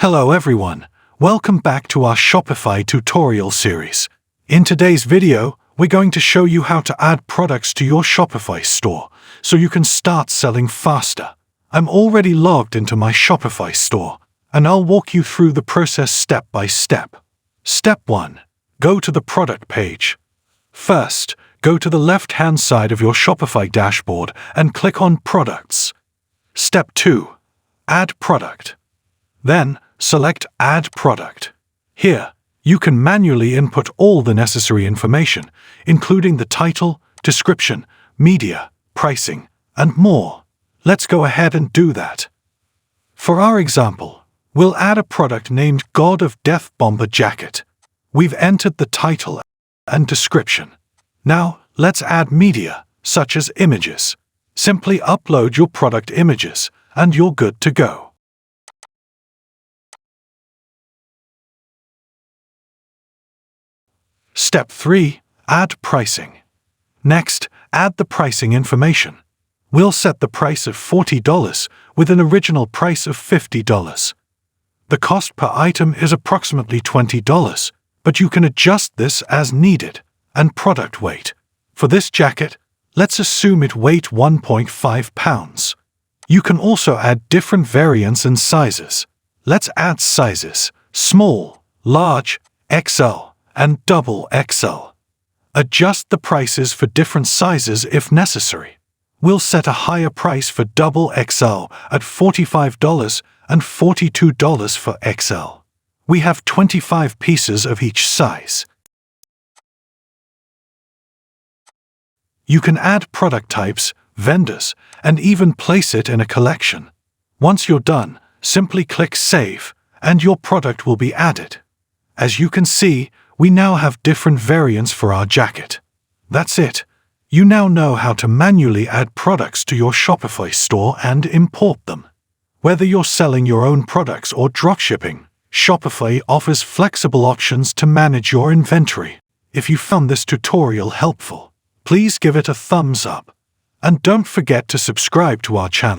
Hello everyone, welcome back to our Shopify tutorial series. In today's video, we're going to show you how to add products to your Shopify store so you can start selling faster. I'm already logged into my Shopify store, and I'll walk you through the process step by step. Step 1. Go to the product page. First, go to the left-hand side of your Shopify dashboard and click on Products. Step 2. Add product. Then, select Add Product. Here, you can manually input all the necessary information, including the title, description, media, pricing, and more. Let's go ahead and do that. For our example, we'll add a product named God of Death Bomber Jacket. We've entered the title and description. Now, let's add media, such as images. Simply upload your product images, and you're good to go. Step 3. Add pricing. Next, add the pricing information. We'll set the price of $40 with an original price of $50. The cost per item is approximately $20, but you can adjust this as needed. And product weight. For this jacket, let's assume it weighs 1.5 pounds. You can also add different variants and sizes. Let's add sizes: small, large, XL, and double XL. Adjust the prices for different sizes if necessary. We'll set a higher price for double XL at $45 and $42 for XL. We have 25 pieces of each size. You can add product types, vendors, and even place it in a collection. Once you're done, simply click Save, and your product will be added. As you can see, we now have different variants for our jacket. That's it. You now know how to manually add products to your Shopify store and import them. Whether you're selling your own products or dropshipping, Shopify offers flexible options to manage your inventory. If you found this tutorial helpful, please give it a thumbs up. And don't forget to subscribe to our channel.